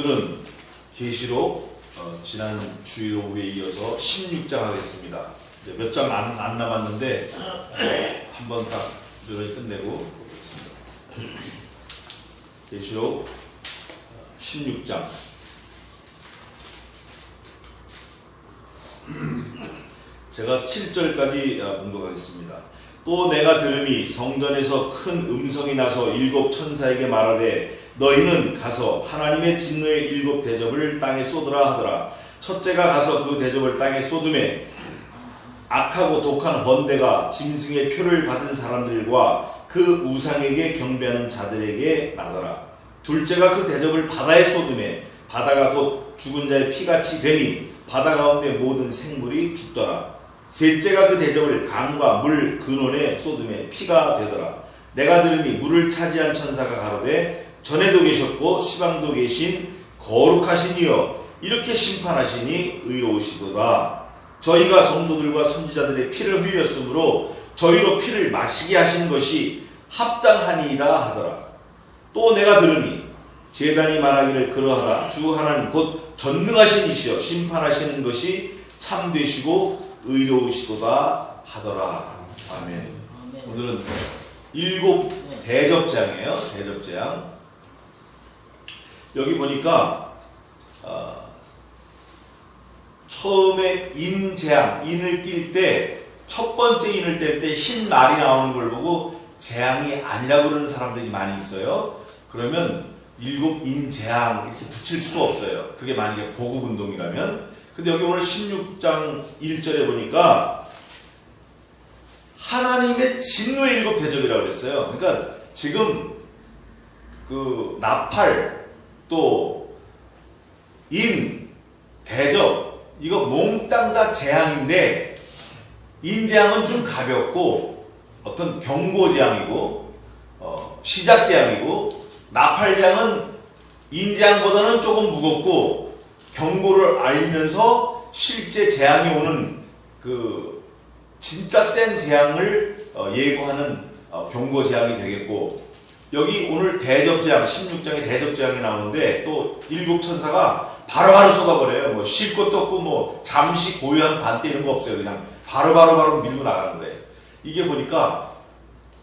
오늘은 계시록 지난 주일 오후에 이어서 16장 하겠습니다. 몇 장 안 남았는데 한번 딱 부지런히 끝내고 보겠습니다. 계시록 16장. 제가 7절까지 봉독하겠습니다. 또 내가 들으니 성전에서 큰 음성이 나서 일곱 천사에게 말하되 너희는 가서 하나님의 진노의 일곱 대접을 땅에 쏟으라 하더라. 첫째가 가서 그 대접을 땅에 쏟음에 악하고 독한 헌대가 짐승의 표를 받은 사람들과 그 우상에게 경배하는 자들에게 나더라. 둘째가 그 대접을 바다에 쏟음에 바다가 곧 죽은 자의 피같이 되니 바다 가운데 모든 생물이 죽더라. 셋째가 그 대접을 강과 물 근원에 쏟음에 피가 되더라. 내가 들으니 물을 차지한 천사가 가로되 전에도 계셨고 시방도 계신 거룩하신 이여 이렇게 심판하시니 의로우시도다. 저희가 성도들과 선지자들의 피를 흘렸으므로 저희로 피를 마시게 하신 것이 합당하니이다 하더라. 또 내가 들으니 제단이 말하기를 그러하라. 주 하나님 곧 전능하신 이시여 심판하시는 것이 참되시고 의로우시도다 하더라. 아멘. 오늘은 일곱 대접장이에요. 대접장. 여기 보니까 처음에 인재앙, 인을 띌 때 첫 번째 인을 뗄 때 흰 날이 나오는 걸 보고 재앙이 아니라고 그러는 사람들이 많이 있어요. 그러면 일곱 인재앙 이렇게 붙일 수가 없어요. 그게 만약에 보급운동이라면. 근데 여기 오늘 16장 1절에 보니까 하나님의 진노의 일곱 대접이라고 그랬어요. 그러니까 지금 그 나팔 또 인, 대접 이거 몽땅 다 재앙인데 인재앙은 좀 가볍고 어떤 경고재앙이고 시작재앙이고 나팔재앙은 인재앙보다는 조금 무겁고 경고를 알리면서 실제 재앙이 오는 그 진짜 센 재앙을 예고하는 경고재앙이 되겠고 여기 오늘 대접재앙 16장에 대접재앙이 나오는데 또 일곱 천사가 바로바로 쏟아버려요. 뭐 쉴 것도 없고 뭐 잠시 고요한 반때 이런 거 없어요. 그냥 바로 밀고 나가는데 이게 보니까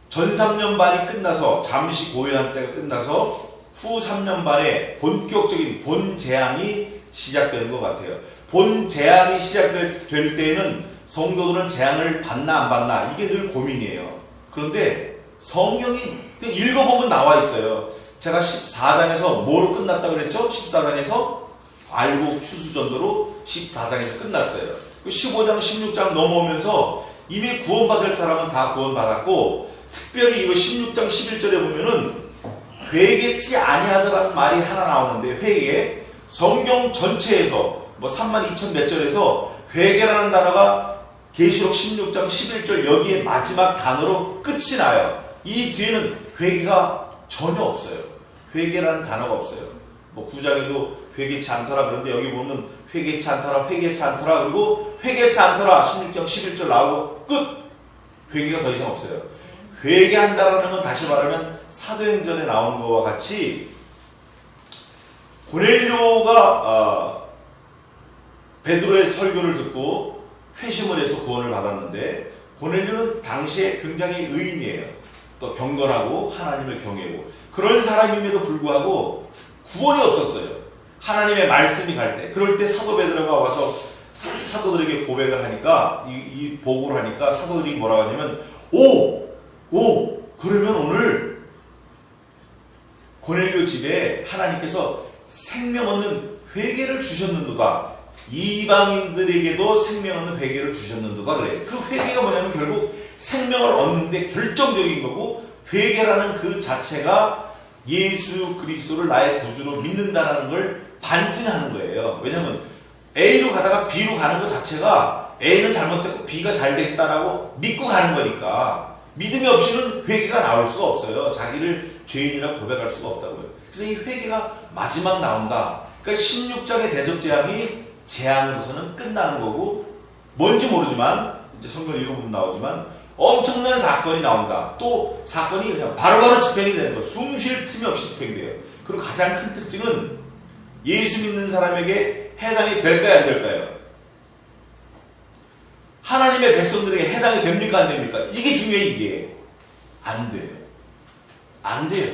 전 3년 반이 끝나서 잠시 고요한 때가 끝나서 후 3년 반에 본격적인 본 재앙이 시작되는 것 같아요. 본 재앙이 시작될 때에는 성도들은 재앙을 받나 안 받나 이게 늘 고민이에요. 그런데 성경이 읽어보면 나와 있어요. 제가 14장에서 뭐로 끝났다고 그랬죠? 14장에서 알곡 추수전도로 14장에서 끝났어요. 15장 16장 넘어오면서 이미 구원받을 사람은 다 구원받았고 특별히 이거 16장 11절에 보면은 회개치 아니하더라는 말이 하나 나오는데 회개 성경 전체에서 뭐 32,000 몇 절에서 회개라는 단어가 계시록 16장 11절 여기에 마지막 단어로 끝이 나요. 이 뒤에는 회개가 전혀 없어요. 회개라는 단어가 없어요. 뭐 9장에도 회개치 않더라 그런데 여기 보면 회개치 않더라 그리고 회개치 않더라 16장 11절 나오고 끝! 회개가 더 이상 없어요. 회개한다라는 건 다시 말하면 사도행전에 나온 것과 같이 고넬료가 베드로의 설교를 듣고 회심을 해서 구원을 받았는데 고넬료는 당시에 굉장히 의인이에요. 또 경건하고 하나님을 경외하고 그런 사람임에도 불구하고 구원이 없었어요. 하나님의 말씀이 갈 때 그럴 때 사도 베드로가 와서 사도들에게 고백을 하니까 이 보고를 하니까 사도들이 뭐라고 하냐면 그러면 오늘 고넬료 집에 하나님께서 생명 얻는 회개를 주셨는도다. 이방인들에게도 생명 얻는 회개를 주셨는도다 그래. 그 회개가 뭐냐면 결국 생명을 얻는데 결정적인 거고 회개라는 그 자체가 예수 그리스도를 나의 구주로 믿는다라는 걸 반증하는 거예요. 왜냐면 A로 가다가 B로 가는 것 자체가 A는 잘못됐고 B가 잘 됐다라고 믿고 가는 거니까 믿음이 없이는 회개가 나올 수가 없어요. 자기를 죄인이라 고백할 수가 없다고요. 그래서 이 회개가 마지막 나온다. 그러니까 16장의 대접재앙이 재앙으로서는 끝나는 거고 뭔지 모르지만 이제 성경 읽어보면 나오지만 엄청난 사건이 나온다. 또 사건이 그냥 바로바로 집행이 되는 거예요. 숨 쉴 틈이 없이 집행돼요. 그리고 가장 큰 특징은 예수 믿는 사람에게 해당이 될까요, 안 될까요? 하나님의 백성들에게 해당이 됩니까, 안 됩니까? 이게 중요해, 이게. 안 돼요. 안 돼요.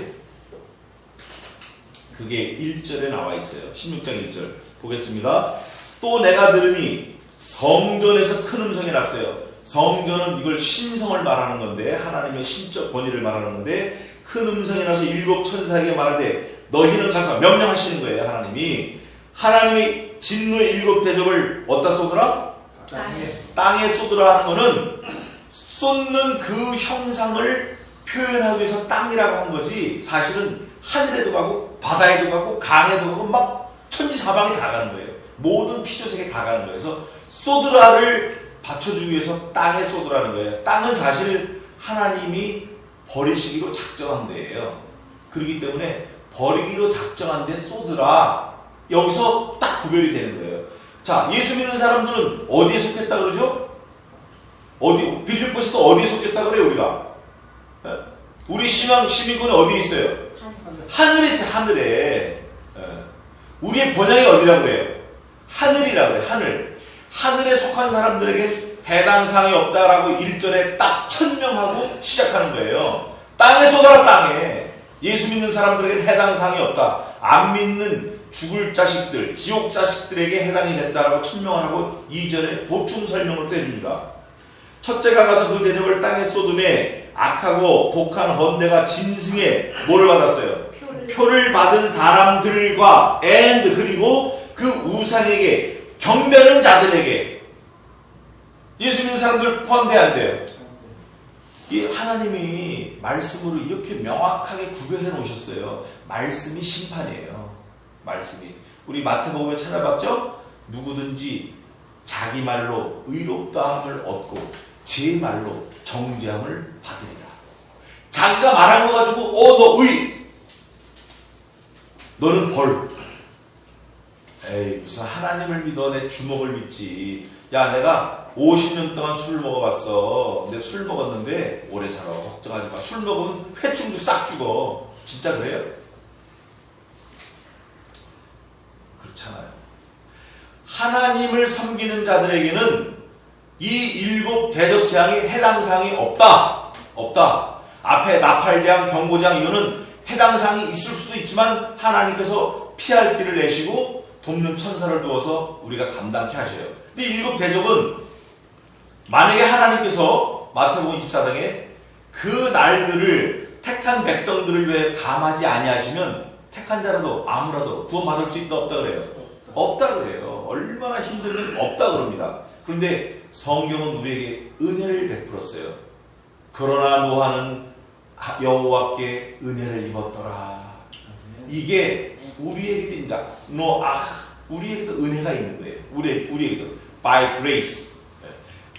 그게 1절에 나와 있어요. 16장 1절. 보겠습니다. 또 내가 들으니 성전에서 큰 음성이 났어요. 성전은 이걸 신성을 말하는 건데, 하나님의 신적 권위를 말하는 건데, 큰 음성이 나서 7 천사에게 말하되 너희는 가서 명령하시는 거예요. 하나님의 진노의 7 대접을 어디다 쏟으라? 땅에 쏟으라 하는 거는 쏟는 그 형상을 표현하기 위해서 땅이라고 한 거지, 사실은 하늘에도 가고 바다에도 가고 강에도 가고 막 천지사방에 다 가는 거예요. 모든 피조세계에 다 가는 거예요. 그래서 쏟으라를 받쳐주기 위해서 땅에 쏟으라는 거예요. 땅은 사실 하나님이 버리시기로 작정한 데예요. 그렇기 때문에 버리기로 작정한 데 쏟으라, 여기서 딱 구별이 되는 거예요. 자, 예수 믿는 사람들은 어디에 속했다 그러죠? 빌립보에서도 어디에 속했다 그래요, 우리가? 우리 시민권이 어디에 있어요? 하늘에 있어요, 하늘에. 우리의 번영이 어디라고 그래요? 하늘이라고 그래요, 하늘. 하늘에 속한 사람들에게 해당 사항이 없다라고 1절에 딱 천명하고 시작하는 거예요. 땅에 쏟아라, 땅에. 예수 믿는 사람들에게 해당 사항이 없다. 안 믿는 죽을 자식들, 지옥 자식들에게 해당이 된다라고 천명을 하고 2절에 보충 설명을 또 해줍니다. 첫째가 가서 그 대접을 땅에 쏟음에 악하고 독한 헌내가 짐승에 뭐를 받았어요? 표를 받은 사람들과 그리고 그 우상에게 경배하는 자들에게. 예수 믿는 사람들 포함돼야 안 돼요? 이 하나님이 말씀으로 이렇게 명확하게 구별해 놓으셨어요. 말씀이 심판이에요. 말씀이. 우리 마태복음에 찾아봤죠? 누구든지 자기 말로 의롭다함을 얻고 제 말로 정죄함을 받으리라. 자기가 말한 거 가지고 너 너는 벌. 에이, 무슨 하나님을 믿어, 내 주먹을 믿지. 야, 내가 50년 동안 술을 먹어봤어. 근데 술 먹었는데 오래 살아. 걱정하지 마. 술 먹으면 회충도 싹 죽어. 진짜 그래요? 그렇잖아요. 하나님을 섬기는 자들에게는 이 7 대접 재앙이 해당 사항이 없다. 앞에 나팔재앙, 경고재앙, 이거는 해당 사항이 있을 수도 있지만 하나님께서 피할 길을 내시고 돕는 천사를 두어서 우리가 감당케 하셔요. 근데 7 대접은 만약에 하나님께서 마태복음 24장에 그 날들을 택한 백성들을 위해 감하지 아니하시면 택한 자라도 아무라도 구원받을 수 있다, 없다 그래요? 없다 그래요. 얼마나 힘들면 없다 그럽니다. 그런데 성경은 우리에게 은혜를 베풀었어요. 그러나 노아는 여호와께 은혜를 입었더라. 이게 우리에게도 있다. 우리에게도 은혜가 있는 거예요. 우리에게도 by grace.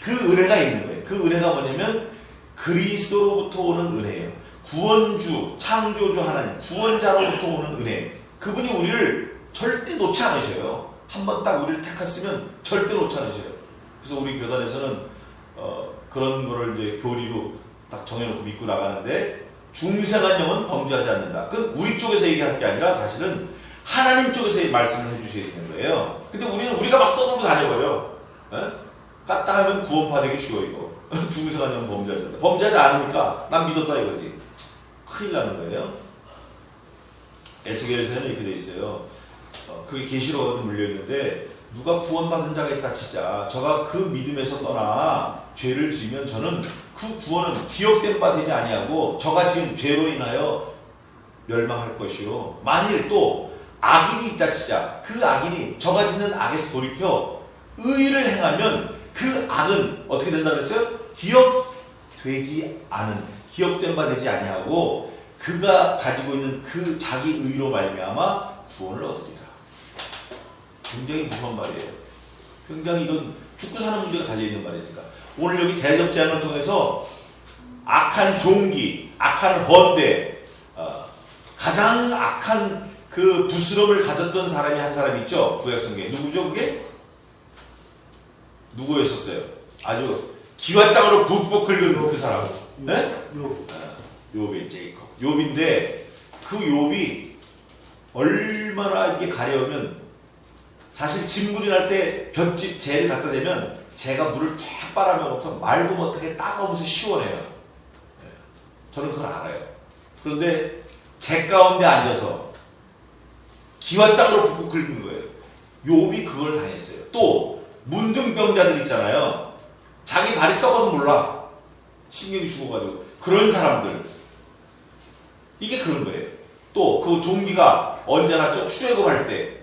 그 은혜가 있는 거예요. 그 은혜가 뭐냐면 그리스도로부터 오는 은혜예요. 구원주, 창조주 하나님, 구원자로부터 오는 은혜. 그분이 우리를 절대 놓지 않으셔요. 한번 딱 우리를 택했으면 절대 놓지 않으셔요. 그래서 우리 교단에서는 그런 거를 이제 교리로 딱 정해놓고 믿고 나가는데, 중생한 영은 범죄하지 않는다. 그건 우리 쪽에서 얘기할 게 아니라 사실은 하나님 쪽에서 말씀을 해주셔야 되는 거예요. 근데 우리가 막 떠들고 다녀버려. 깠다 하면 구원받기 쉬워, 이거. 중생한 영은 범죄하지 않는다. 범죄하지 않으니까 난 믿었다 이거지. 큰일 나는 거예요. 에스겔에서는 이렇게 돼 있어요. 그게 계시록으로 물려있는데, 누가 구원받은 자가 있다 치자. 저가 그 믿음에서 떠나 죄를 지으면 저는 그 구원은 기억된 바 되지 아니하고 저가 지은 죄로 인하여 멸망할 것이요. 만일 또 악인이 있다 치자. 그 악인이 저가 짓는 악에서 돌이켜 의를 행하면 그 악은 어떻게 된다 그랬어요? 기억된 바 되지 아니하고 그가 가지고 있는 그 자기 의로 말미암아 구원을 얻으리라. 굉장히 무서운 말이에요. 굉장히 이건 죽고 사는 문제가 달려있는 말이니까. 오늘 여기 대접 제안을 통해서 악한 종기, 악한 헌대, 가장 악한 그 부스럼을 가졌던 사람이 한 사람이 있죠. 구약성경에. 누구죠 그게? 누구였었어요? 아주 기와장으로 북북 긁은 그 사람. 네? 욥의 제이콥. 욥인데 그 욥이 얼마나 이게 가려우면 사실 진물이 날 때 볏짚 재를 갖다 대면 재가 물을 쫙 빨아먹어서 말도 못하게 따가우면서 시원해요. 저는 그걸 알아요. 그런데 재 가운데 앉아서 기와짝으로 붓고 긁는 거예요. 욥이 그걸 당했어요. 또 문둥병자들 있잖아요. 자기 발이 썩어서 몰라. 신경이 죽어가지고. 그런 사람들. 이게 그런 거예요. 또 그 종기가 언제 났죠? 출애굽할 때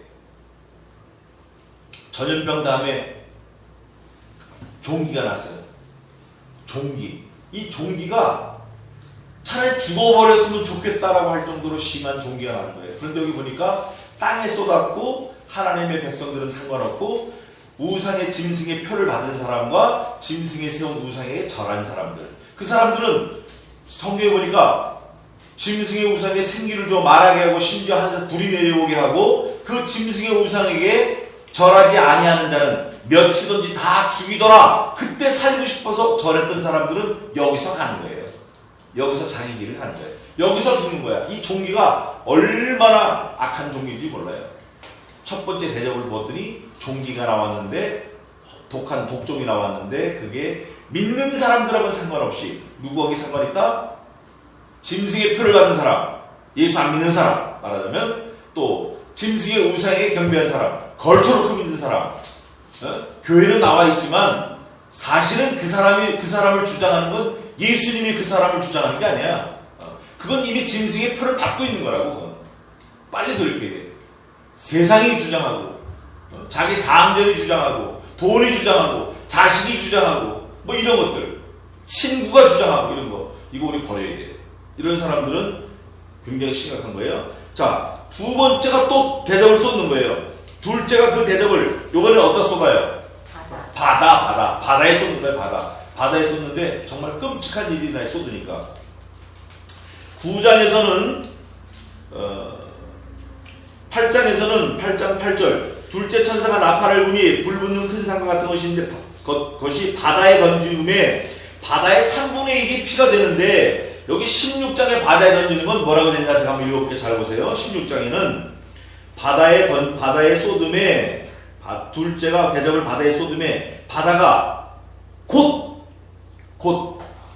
전염병 다음에 종기가 났어요. 종기. 이 종기가 차라리 죽어버렸으면 좋겠다라고 할 정도로 심한 종기가 나는 거예요. 그런데 여기 보니까 땅에 쏟았고 하나님의 백성들은 상관없고 우상의 짐승의 표를 받은 사람과 짐승에 세운 우상에게 절한 사람들. 그 사람들은 성경에 보니까 짐승의 우상에 생기를 줘 말하게 하고 심지어 하늘에서 불이 내려오게 하고 그 짐승의 우상에게 절하지 아니하는 자는 몇이든지 다 죽이더라. 그때 살고 싶어서 절했던 사람들은 여기서 가는 거예요. 여기서 자기 길을 가는 거예요. 여기서 죽는 거야. 이 종기가 얼마나 악한 종기인지 몰라요. 첫 번째 대접을 보았더니 종기가 나왔는데 독한 독종이 나왔는데 그게 믿는 사람들하고는 상관없이 누구하고 상관있다? 짐승의 표를 받은 사람, 예수 안 믿는 사람, 말하자면 또 짐승의 우상에게 경배한 사람, 걸쳐놓고 믿는 사람, 교회는 나와 있지만 사실은 그 사람을 주장하는 건 예수님이 그 사람을 주장하는 게 아니야. 그건 이미 짐승의 표를 받고 있는 거라고. 그건. 빨리 돌이켜야 돼. 세상이 주장하고 자기 상전이 주장하고 돈이 주장하고 자식이 주장하고 뭐 이런 것들 친구가 주장하고 이런 거 이거 우리 버려야 돼. 이런 사람들은 굉장히 심각한 거예요. 자, 두 번째가 또 대접을 쏟는 거예요. 둘째가 그 대접을 요번에 어디다 쏟아요? 바다에 쏟는 거예요. 바다에 쏟는데 정말 끔찍한 일이나 쏟으니까 9장에서는 8장에서는 8장 8절 둘째 천사가 나팔을 부니 불 붙는 큰 상과 같은 것인데 그것이 바다에 던지음에 바다의 3분의 1이 피가 되는데 여기 16장에 바다에 던지는 건 뭐라고 되는가 제가 한번 읽어볼게요. 잘 보세요. 16장에는 바다에 쏟음에 둘째가 대접을 바다에 쏟음에 바다가 곧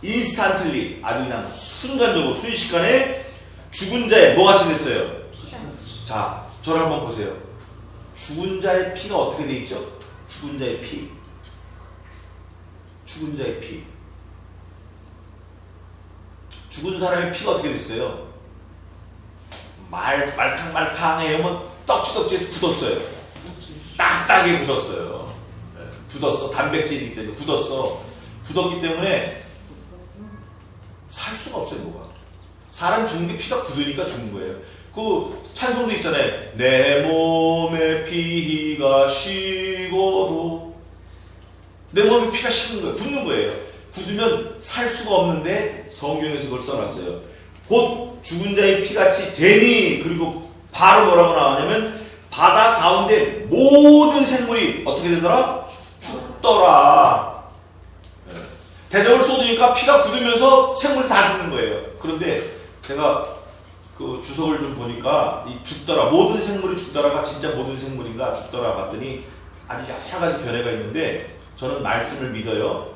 인스탄틀리 아주 그냥 순간적으로 순식간에 죽은 자의 뭐같이 됐어요? 자, 저를 한번 보세요. 죽은 자의 피가 어떻게 돼 있죠? 죽은 자의 피. 죽은 사람의 피가 어떻게 됐어요? 말캉말캉해요. 뭐 떡지떡지해서 굳었어요. 딱딱하게 굳었어요. 굳었어. 단백질이기 때문에 굳었어. 굳었기 때문에 살 수가 없어요. 뭐가. 사람 죽는 게 피가 굳으니까 죽는 거예요. 그 찬송도 있잖아요. 내 몸에 피가 식어도 내 몸에 피가 식는 거예요. 굳는 거예요. 굳으면 살 수가 없는데 성경에서 그걸 써놨어요. 곧 죽은 자의 피같이 되니 그리고 바로 뭐라고 나오냐면 바다 가운데 모든 생물이 어떻게 되더라? 죽더라. 대접을 쏟으니까 피가 굳으면서 생물이 다 죽는 거예요. 그런데 제가 그 주석을 좀 보니까 이 죽더라 모든 생물이 죽더라가 진짜 모든 생물인가 죽더라 봤더니 아주 여러 가지 견해가 있는데 저는 말씀을 믿어요.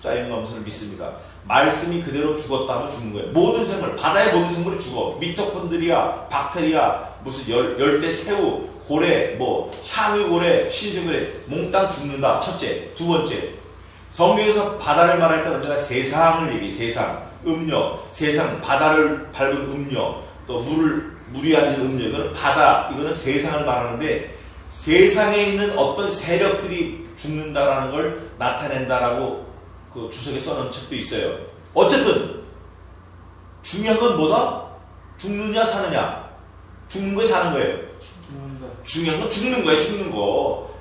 자연감성을 믿습니다. 말씀이 그대로 죽었다면 죽는 거예요. 모든 생물, 바다의 모든 생물이 죽어. 미토콘드리아, 박테리아, 무슨 열대 새우, 고래, 뭐 향유고래, 신세고래, 몽땅 죽는다. 첫째. 두 번째. 성경에서 바다를 말할 때 언제나 세상을 얘기해. 세상, 음료, 세상, 바다를 밟은 음료, 또 물이 앉은 음료. 이거는 바다, 이거는 세상을 말하는데 세상에 있는 어떤 세력들이 죽는다라는 걸 나타낸다라고 그 주석에 써놓은 책도 있어요. 어쨌든 중요한 건 뭐다? 죽느냐 사느냐. 죽는 거에 사는 거예요. 중요한 건 죽는 거예요. 죽는 거.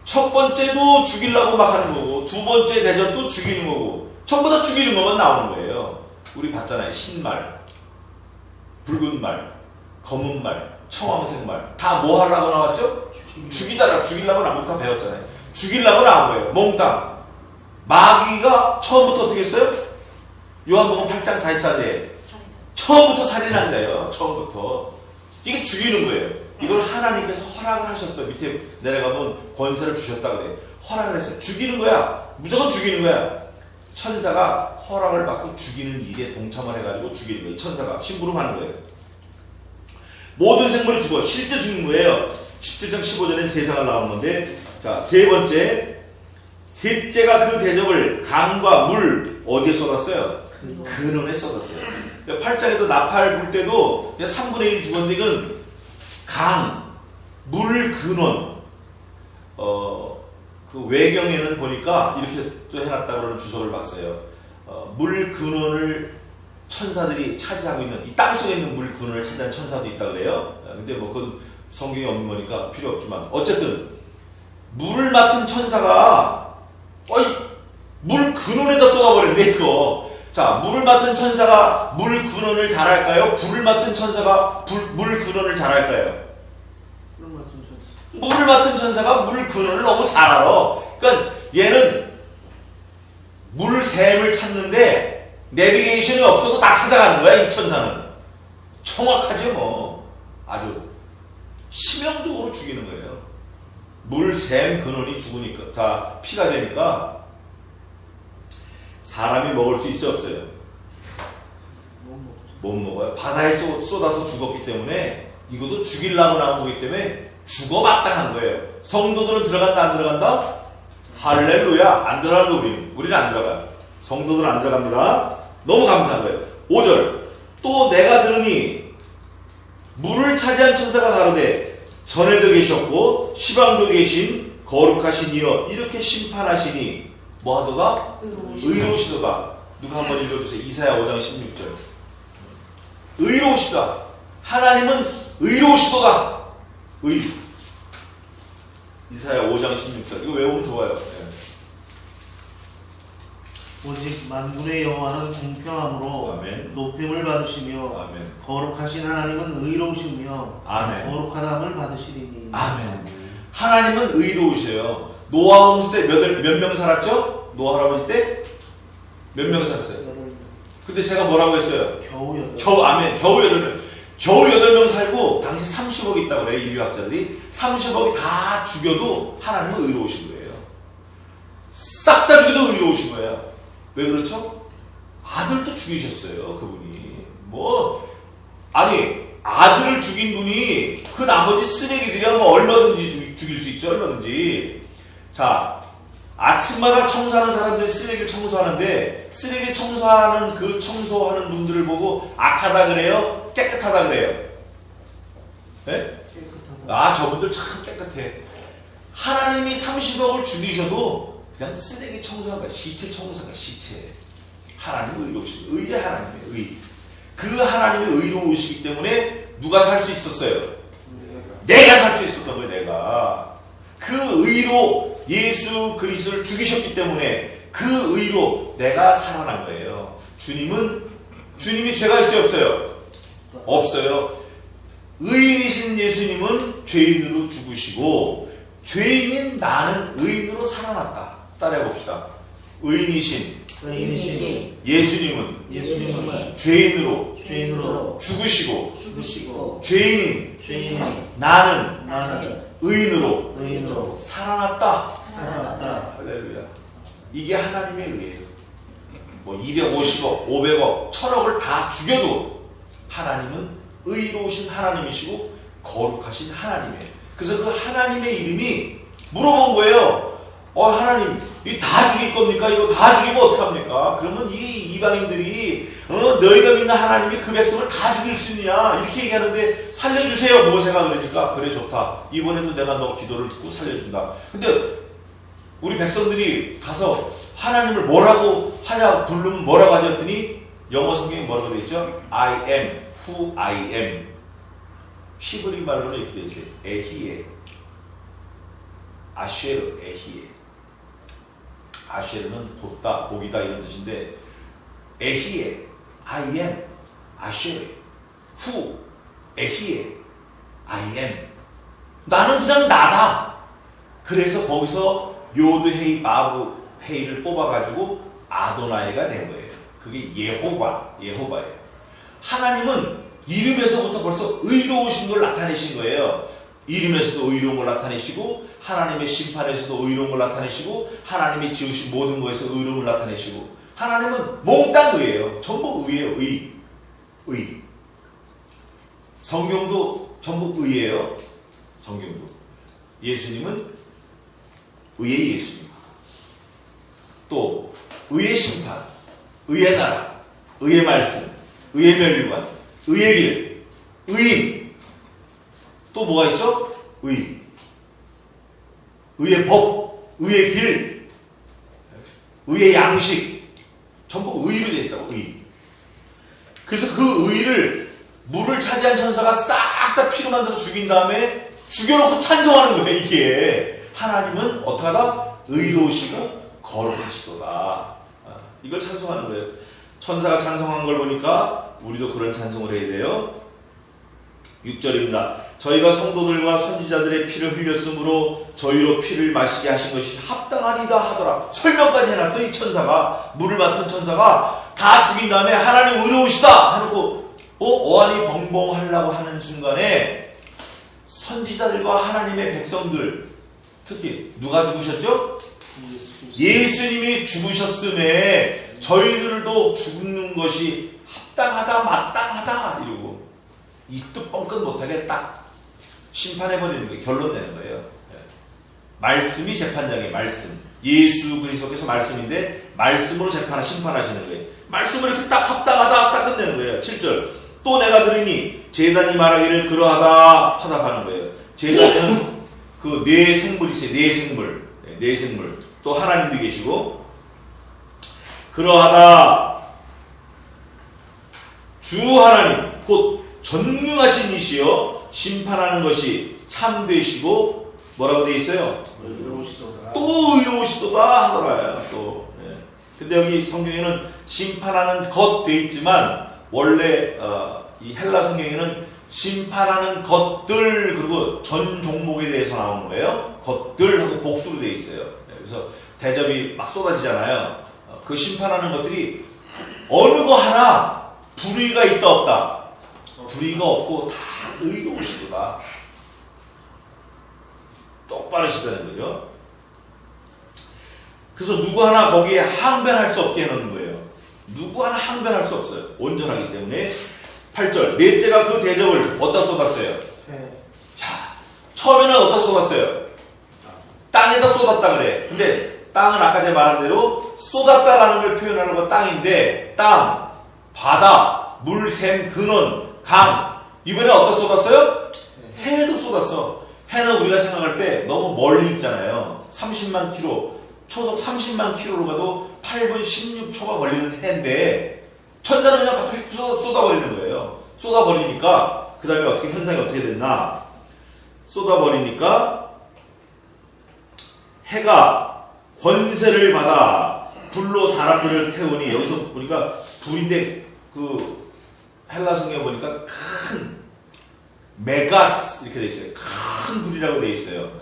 첫 번째도 죽이려고 막 하는 거고 두 번째 대접도 죽이는 거고 전부 다 죽이는 것만 나오는 거예요. 우리 봤잖아요. 흰말, 붉은 말, 검은 말, 청황색 말. 다 뭐 하려고 나왔죠? 죽이려고 나온 거 다 배웠잖아요. 죽이려고 나온 거예요. 몽땅. 마귀가 처음부터 어떻게 했어요? 요한복음 8장 44절에 처음부터 살인한 자예요. 처음부터. 이게 죽이는 거예요. 이걸 하나님께서 허락을 하셨어요. 밑에 내려가면 권세를 주셨다 그래. 허락을 했어요. 죽이는 거야. 무조건 죽이는 거야. 천사가 허락을 받고 죽이는 일에 동참을 해가지고 죽이는 거예요. 천사가 심부름하는 거예요. 모든 생물이 죽어. 실제 죽는 거예요. 17장 15절엔 세상을 나오는 건데, 자, 세 번째, 셋째가 그 대접을 강과 물 어디에 쏟았어요? 근원에 쏟았어요. 8장에도 나팔 불 때도 3분의 1 죽었는데 이건 강, 물 근원. 그 외경에는 보니까 이렇게 또 해놨다고 그러는 주석을 봤어요. 물 근원을 천사들이 차지하고 있는, 이 땅속에 있는 물 근원을 차지하는 천사도 있다 그래요. 근데 뭐 그건 성경에 없는 거니까 필요 없지만, 어쨌든 물을 맡은 천사가 물 근원에다 쏟아버렸네 이거. 자, 물을 맡은 천사가 물 근원을 잘할까요? 불을 맡은 천사가 물 근원을 잘할까요? 물을 맡은 천사가 물 근원을 너무 잘 알아. 그러니까 얘는 물샘을 찾는데 내비게이션이 없어도 다 찾아가는 거야. 이 천사는 정확하죠. 뭐 아주 치명적으로 죽이는 거예요. 물샘 근원이 죽으니까, 자, 피가 되니까 사람이 먹을 수 있어요, 없어요? 못 먹어요. 바다에 쏟아서 죽었기 때문에, 이것도 죽이려고 나온 거기 때문에 죽어 마땅한 거예요. 성도들은 들어간다 안 들어간다? 할렐루야. 안 들어가는 거 우리는 안 들어가요. 성도들은 안 들어갑니다. 너무 감사한 거예요. 5절, 또 내가 들으니 물을 차지한 천사가 가로되 전에도 계셨고 시방도 계신 거룩하신 이여 이렇게 심판하시니 뭐하도다? 의로우시도다. 누가 한번 읽어주세요. 이사야 5장 16절. 의로우시다. 하나님은 의로우시도다. 이사야 5장 16절. 이거 외우면 좋아요. 네. 오직 만군의 여호와는 공평함으로 아멘. 높임을 받으시며 아멘. 거룩하신 하나님은 의로우시며 아멘. 거룩하담을 받으시리니. 아멘. 하나님은 의로우셔요. 노아 홍수 때 몇 명 살았죠? 노아 할아버지 때 몇 명 살았어요? 8명. 근데 제가 뭐라고 했어요? 겨우 8명. 아멘. 겨우 8명. 겨우 8명 살고 당시 30억 있다고 그래요. 인류학자들이. 30억이 다 죽여도 하나님은 의로우신 거예요. 싹 다 죽여도 의로우신 거예요. 왜 그렇죠? 아들도 죽이셨어요. 그분이. 아니 아들을 죽인 분이 그 나머지 쓰레기들이야 뭐 얼마든지 죽일 수 있죠. 얼마든지. 자, 아침마다 청소하는 사람들이 쓰레기를 청소하는데 쓰레기 청소하는 그 청소하는 분들을 보고 악하다 그래요? 깨끗하다 그래요? 네? 깨끗하다. 저분들 참 깨끗해. 하나님이 30억을 죽이셔도 그냥 쓰레기 청소하는 거야. 시체 청소하는 거야. 시체. 하나님은 의로우시고 의의 하나님이에요. 의. 그 하나님이 의로우시기 때문에 누가 살 수 있었어요? 내가 살 수 있었던 거예요. 내가. 그 의로 예수 그리스도를 죽이셨기 때문에 그 의로 내가 살아난 거예요. 주님이 죄가 있어요? 없어요? 없어요. 의인이신 예수님은 죄인으로 죽으시고 죄인인 나는 의인으로 살아났다. 따라해 봅시다. 의인이신 예수님은 죄인으로 죽으시고 죄인인 나는 의인으로 살아났다. 할렐루야. 이게 하나님의 의예요. 뭐 250억, 500억, 1000억을 다 죽여도 하나님은 의로우신 하나님이시고 거룩하신 하나님이에요. 그래서 그 하나님의 이름이 물어본 거예요. 하나님, 이 다 죽일 겁니까? 이거 다 죽이면 어떡합니까? 그러면 이 이방인들이 너희가 믿는 하나님이 그 백성을 다 죽일 수 있느냐? 이렇게 얘기하는데 살려주세요. 모세가 그러니까 그래 좋다. 이번에도 내가 너 기도를 듣고 살려준다. 근데 우리 백성들이 가서 하나님을 뭐라고 하냐 부르면 뭐라고 하지 했더니 영어 성경에 뭐라고 되어 있죠? I am who I am. 히브리 말로는 이렇게 되어 있어요. 에히에 아쉐르 에히에. 아쉐르는 곧다 고기다 이런 뜻인데 에히에 I am 아쉐르 who 에히에 I am. 나는 그냥 나다. 그래서 거기서 요드헤이 바브헤이를 뽑아가지고 아도나이가 된 거예요. 그게 예호바예요. 하나님은 이름에서부터 벌써 의로우신 걸 나타내신 거예요. 이름에서도 의로운 걸 나타내시고 하나님의 심판에서도 의로운 걸 나타내시고 하나님이 지으신 모든 것에서 의로움을 나타내시고 하나님은 몽땅 의예요. 전부 의예요. 의. 성경도 전부 의예요. 성경도. 예수님은 의의 예수님. 또 의의 심판, 의의 나라, 의의 말씀, 의의 면류관, 의의 길, 의인. 또 뭐가 있죠? 의의 법, 의의 길, 의의 양식. 전부 의로 되어 있다고. 의. 그래서 그 의를 물을 차지한 천사가 싹 다 피로 만들어서 죽인 다음에 죽여놓고 찬송하는 거예요. 이게 하나님은 어떻게 하다? 의로우시고 거룩하시도다. 이걸 찬송하는 거예요. 천사가 찬송한 걸 보니까 우리도 그런 찬송을 해야 돼요. 6절입니다. 저희가 성도들과 선지자들의 피를 흘렸으므로 저희로 피를 마시게 하신 것이 합당하리다 하더라. 설명까지 해놨어요. 이 천사가, 물을 맡은 천사가 다 죽인 다음에 하나님 의로우시다 해놓고 어안이 벙벙하려고 하는 순간에 선지자들과 하나님의 백성들, 특히 누가 죽으셨죠? 예수님이 죽으셨음에 저희들도 죽는 것이 합당하다, 마땅하다 이러고 입도 뻥끗 못하게 딱 심판해버리는 게 결론 내는 거예요. 말씀이 재판장의 말씀. 예수 그리스도께서 말씀인데 말씀으로 심판하시는 거예요. 말씀을 이렇게 딱 합당하다 딱 끝내는 거예요. 7절. 또 내가 들으니 제단이 말하기를 그러하다 화답하는 거예요. 제단은 그 네 생물이 있어요. 네 생물. 또 하나님도 계시고 그러하다. 주 하나님 곧 전능하신 이시여 심판하는 것이 참되시고 뭐라고 되어 있어요? 의로우시도다. 또 의로우시도다 하더라요. 또. 근데 여기 성경에는 심판하는 것 되어 있지만 원래 이 헬라 성경에는 심판하는 것들 그리고 전 종목에 대해서 나오는 거예요. 것들하고 복수로 되어 있어요. 그래서 대접이 막 쏟아지잖아요. 그 심판하는 것들이 어느 거 하나 불의가 있다 없다. 불의가 없고 다 의로우시도다. 똑바르시다는 거죠. 그래서 누구 하나 거기에 항변할 수 없게 해놓는 거예요. 누구 하나 항변할 수 없어요. 온전하기 때문에. 8절. 넷째가 그 대접을 어디다 쏟았어요? 자, 처음에는 어디다 쏟았어요? 땅에다 쏟았다 그래. 근데 땅은 아까 제가 말한 대로 쏟았다라는 걸 표현하는 건 땅인데 땅, 바다, 물, 샘, 근원, 강. 이번에 어디다 쏟았어요? 해에도 쏟았어. 해는 우리가 생각할 때 너무 멀리 있잖아요. 30만 킬로, 초속 30만 킬로로 가도 8분 16초가 걸리는 해인데 천사는 그냥 갑자기 쏟아버리는 거예요. 쏟아버리니까 그 다음에 현상이 어떻게 됐나? 쏟아버리니까 해가 권세를 받아 불로 사람들을 태우니 여기서 보니까 불인데 그 헬라 성경에 보니까 큰 메가스 이렇게 돼 있어요. 큰 불이라고 돼 있어요.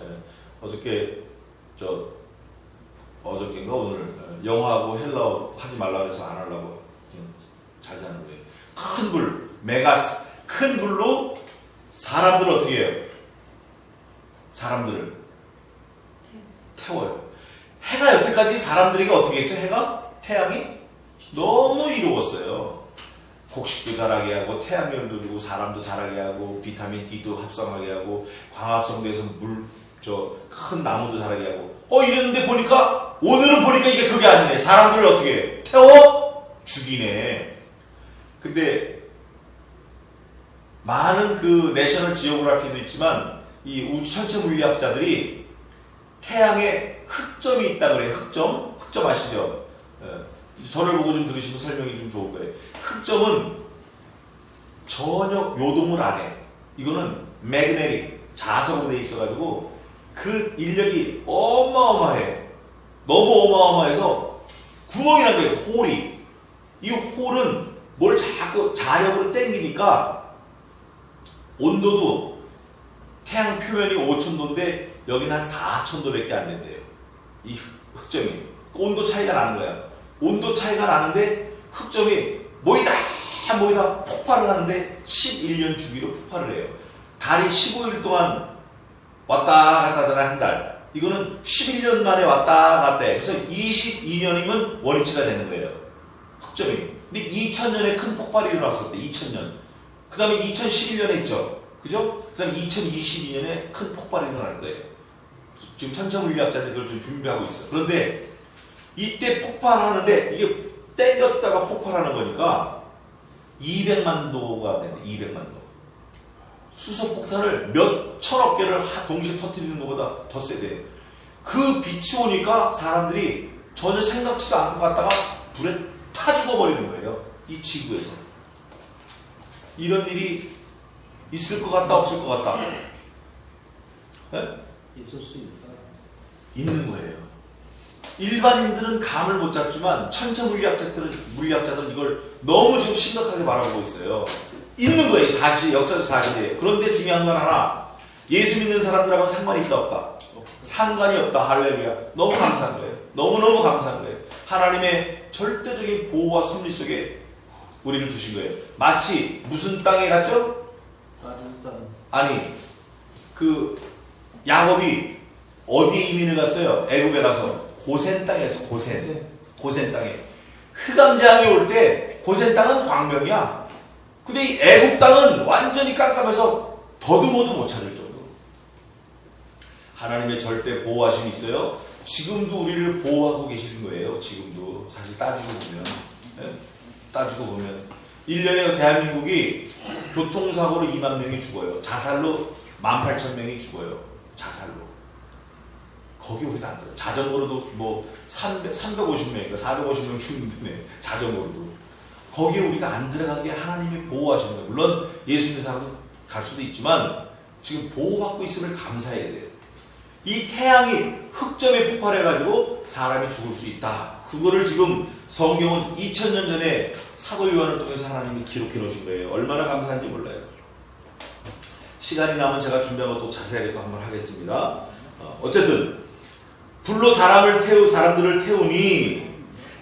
어저께인가 오늘 영어하고 헬라어 하지 말라 그래서 안 하려고 자제하는 거예요. 큰 불, 메가스, 큰 불로 사람들을 어떻게 해요? 사람들을 태워요. 해가 여태까지 사람들에게 어떻게 했죠? 해가? 태양이? 너무 이로웠어요. 곡식도 자라게 하고 태양열도 주고 사람도 자라게 하고 비타민 D도 합성하게 하고 광합성돼서 큰 나무도 자라게 하고 이랬는데 보니까 오늘은 보니까 이게 그게 아니네. 사람들을 어떻게 해? 태워? 죽이네. 근데 많은 그 내셔널 지오그래피도 있지만 이 우주 천체 물리학자들이 태양에 흑점이 있다 그래요. 흑점 아시죠? 저를 보고 좀 들으시면 설명이 좀 좋을 거예요. 흑점은 전혀 요동을 안 해. 이거는 매그네틱 자석으로 돼 있어가지고 그 인력이 어마어마해. 너무 어마어마해서 구멍이 난 거예요. 홀이. 이 홀은 뭘 자꾸 자력으로 당기니까 온도도 태양 표면이 5000도인데 여기는 한 4000도밖에 안 된대요. 이 흑점이. 온도 차이가 나는 거야. 온도 차이가 나는데 흑점이 모이다 한복이 다 폭발을 하는데 11년 주기로 폭발을 해요. 달이 15일 동안 왔다 갔다 하잖아요. 한 달. 이거는 11년 만에 왔다 갔다 해. 그래서 22년이면 원위치가 되는 거예요. 흑점이. 근데 2000년에 큰 폭발이 일어났을 때 2000년. 그 다음에 2011년에 있죠. 그죠? 그 다음에 2022년에 큰 폭발이 일어날 거예요. 지금 천체물리학자들이 그걸 좀 준비하고 있어요. 그런데 이때 폭발하는데 이게 땡겼다가 폭발하는 거니까 200만 도가 되네. 200만 도. 수소폭탄을 몇 천억 개를 동시에 터뜨리는 것보다 더 세대요. 그 빛이 오니까 사람들이 전혀 생각지도 않고 갔다가 불에 타 죽어버리는 거예요. 이 지구에서. 이런 일이 있을 것 같다 없을 것 같다. 네? 있을 수 있어요. 있는 거예요. 일반인들은 감을 못 잡지만 천체물리학자들은 이걸 너무 지금 심각하게 바라보고 있어요. 있는 거예요. 사실, 역사적 사실이에요. 그런데 중요한 건 하나, 예수 믿는 사람들하고는 상관이 있다 없다? 상관이 없다. 할렐루야. 너무 감사한 거예요. 너무너무 감사한 거예요. 하나님의 절대적인 보호와 섭리 속에 우리를 두신 거예요. 마치 무슨 땅에 갔죠? 다른 땅. 아니, 그 야곱이 어디에 이민을 갔어요? 애굽에 가서 고센 땅에서 고센 땅에 흑암재앙이 올 때 고센 땅은 광명이야. 근데 이 애굽 땅은 완전히 깜깜해서 더듬어도 못 찾을 정도로 하나님의 절대 보호하심이 있어요. 지금도 우리를 보호하고 계시는 거예요. 지금도 사실 따지고 보면 1년에 대한민국이 교통사고로 2만 명이 죽어요. 자살로 18,000명이 죽어요. 자살로. 거기 우리가 안 들어요. 자전거로도 뭐 350명인가 450명 죽는데 자전거로도. 거기에 우리가 안 들어간 게 하나님이 보호하시는 거예요. 물론 예수 믿는 사람은 갈 수도 있지만 지금 보호받고 있음을 감사해야 돼요. 이 태양이 흑점에 폭발해가지고 사람이 죽을 수 있다. 그거를 지금 성경은 2000년 전에 사도 요한을 통해서 하나님이 기록해 놓으신 거예요. 얼마나 감사한지 몰라요. 시간이 나면 제가 준비한 것도 자세하게 또 한번 하겠습니다. 어쨌든 불로 사람들을 태우니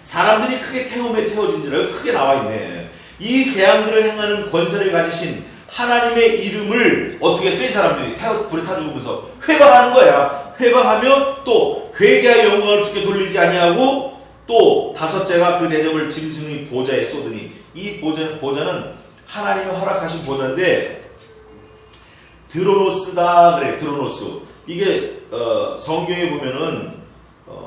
사람들이 크게 태움에 태워진지라 여기 크게 나와 있네. 이 재앙들을 행하는 권세를 가지신 하나님의 이름을 어떻게 했어요? 이 사람들이 불에 타 죽으면서 회방하는 거야. 회방하며 또 회개하여 영광을 주께 돌리지 아니하고 또 다섯째가 그 대접을 짐승의 보좌에 쏟으니 이 보좌는 하나님이 허락하신 보좌인데 드로노스다 그래. 드로노스. 이게 성경에 보면은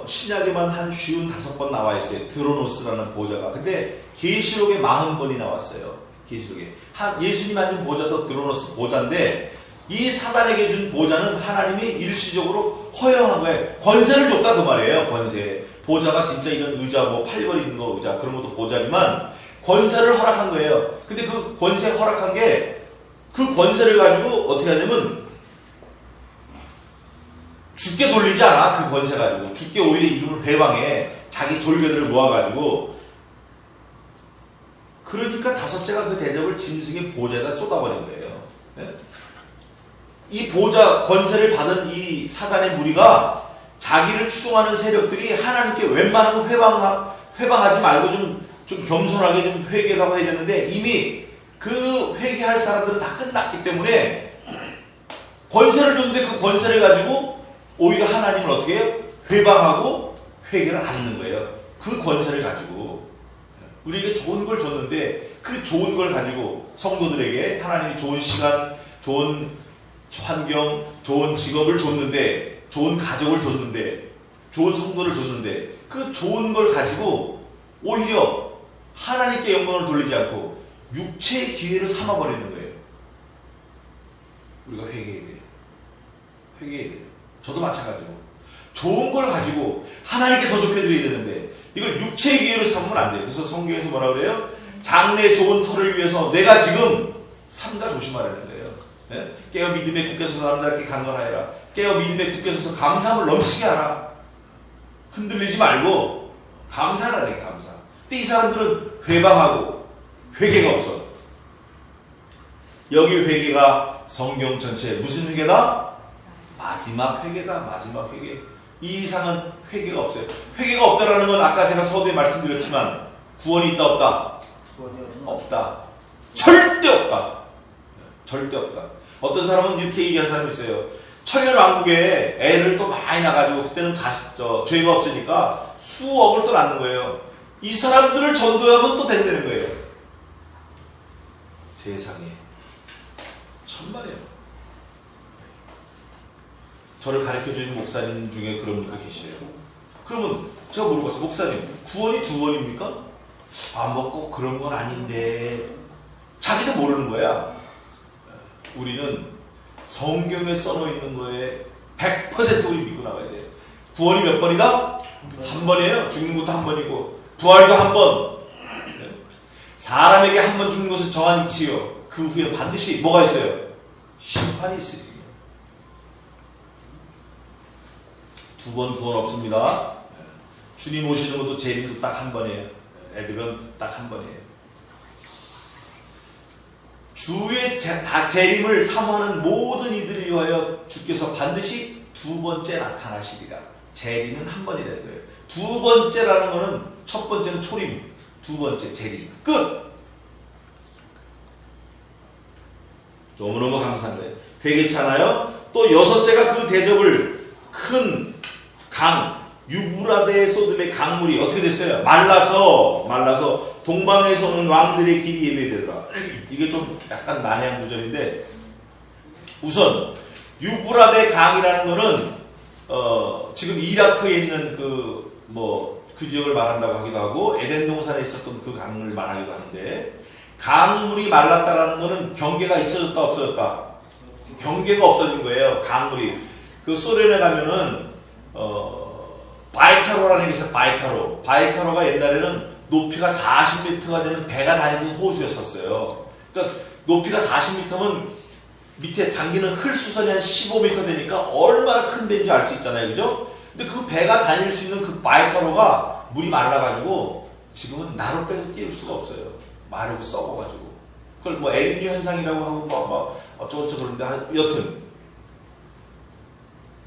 신약에만 한 55번 나와 있어요. 드로노스라는 보좌가. 근데 계시록에 40번이 나왔어요. 계시록에. 예수님 앉은 보좌도 드로노스 보좌인데 이 사단에게 준 보좌는 하나님이 일시적으로 허용한 거예요. 권세를 줬다 그 말이에요. 권세. 보좌가 진짜 이런 의자 뭐 팔걸 있는 거 의자 그런 것도 보좌지만 권세를 허락한 거예요. 근데 그 권세 허락한 게 그 권세를 가지고 어떻게 하냐면 주께 돌리지 않아. 그 권세 가지고 주께 오히려 이름을 회방해. 자기 졸개들을 모아가지고. 그러니까 다섯째가 그 대접을 짐승의 보좌에다 쏟아버린 거예요. 네? 이 보좌 권세를 받은 이 사단의 무리가 자기를 추종하는 세력들이 하나님께 웬만하면 회방하지 말고 좀 겸손하게 좀 회개하고 해야 되는데 이미 그 회개할 사람들은 다 끝났기 때문에 권세를 줬는데 그 권세를 가지고 오히려 하나님을 어떻게 해요? 회방하고 회개를 안 하는 거예요. 그 권세를 가지고 우리에게 좋은 걸 줬는데 그 좋은 걸 가지고 성도들에게 하나님이 좋은 시간, 좋은 환경, 좋은 직업을 줬는데 좋은 가족을 줬는데 좋은 성도를 줬는데 그 좋은 걸 가지고 오히려 하나님께 영광을 돌리지 않고 육체의 기회를 삼아버리는 거예요. 우리가 회개해야 돼요. 회개해야 돼요. 저도 마찬가지고 좋은 걸 가지고 하나님께 더 좋게 드려야 되는데 이걸 육체의 기회로 삼으면 안 돼요. 그래서 성경에서 뭐라 그래요? 장래 좋은 터를 위해서 내가 지금 삼가 조심하라는 거예요. 네? 깨어 믿음에 굳게 서서 남자답게 강건하여라. 깨어 믿음에 굳게 서서 감사함을 넘치게 하라. 흔들리지 말고 감사하라. 내 감사. 근데 이 사람들은 회방하고 회개가 없어. 여기 회개가 성경 전체에 무슨 회개다? 마지막 회개다. 마지막 회개. 이 이상은 회개가 없어요. 회개가 없다라는 건 아까 제가 서두에 말씀드렸지만 구원이 있다 없다? 구원이 없다. 절대 없다. 절대 없다. 어떤 사람은 이렇게 얘기하는 사람이 있어요. 천년왕국에 애를 또 많이 낳아가지고 그때는 죄가 없으니까 수억을 또 낳는 거예요. 이 사람들을 전도하면 또 된다는 거예요. 세상에 천만에요. 저를 가르쳐주는 목사님 중에 그런 분도 계시네요. 그러면 제가 물어봤어요. 목사님, 구원이 두 번입니까? 뭐 꼭 그런 건 아닌데. 자기도 모르는 거야. 우리는 성경에 써놓은 거에 100% 우리 믿고 나가야 돼. 구원이 몇 번이다? 한 번이에요. 죽는 것도 한 번이고 부활도 한 번. 사람에게 한 번 죽는 것은 정한 이치요. 그 후에 반드시 뭐가 있어요? 심판이 있으리. 두 번 구원 없습니다. 주님 오시는 것도 재림도 딱 한 번이에요. 애들은 딱 한 번이에요. 주의 재림을 사모하는 모든 이들을 위하여 주께서 반드시 두 번째 나타나시리라. 재림은 한 번이 되는 거예요. 두 번째라는 거는 첫 번째는 초림, 두 번째 재림. 끝! 너무너무 감사한 거예요. 회개찮아요? 또 여섯째가 그 대접을 큰 강, 유브라데 소돔의 강물이 어떻게 됐어요? 말라서 동방에서 오는 왕들의 길이 예배되더라. 이게 좀 약간 난해한 구절인데, 우선 유브라데 강이라는 거는 지금 이라크에 있는 그 지역을 말한다고 하기도 하고 에덴 동산에 있었던 그 강을 말하기도 하는데, 강물이 말랐다라는 거는 경계가 있어졌다 없어졌다? 경계가 없어진 거예요. 강물이. 그 소련에 가면은 바이카로라는 게 있어요. 바이카로가 옛날에는 높이가 40m가 되는 배가 다니는 호수였었어요. 그러니까 높이가 40m면 밑에 잠기는 흘수선이 한 15m 되니까 얼마나 큰 배인지 알 수 있잖아요. 그죠? 근데 그 배가 다닐 수 있는 그 바이카로가 물이 말라가지고 지금은 나로 빼서 띄울 수가 없어요. 마르고 썩어가지고. 그걸 뭐 에르니오 현상이라고 하고 어쩌고저쩌고 그러는데 여튼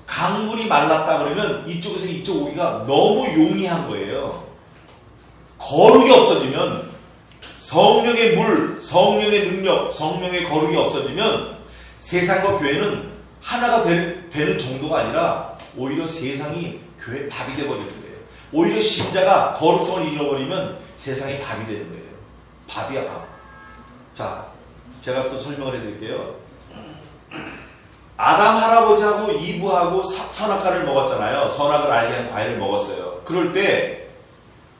강물이 말랐다 그러면 이쪽에서 이쪽 오기가 너무 용이한 거예요. 거룩이 없어지면 성령의 물, 성령의 능력, 성령의 거룩이 없어지면 세상과 교회는 하나가 되는 정도가 아니라 오히려 세상이 교회 밥이 되어버리는 거예요. 오히려 신자가 거룩성을 잃어버리면 세상이 밥이 되는 거예요. 밥이야 밥. 자, 제가 또 설명을 해드릴게요. 아담 할아버지하고 이브하고 선악과를 먹었잖아요. 선악을 알게 한 과일을 먹었어요. 그럴 때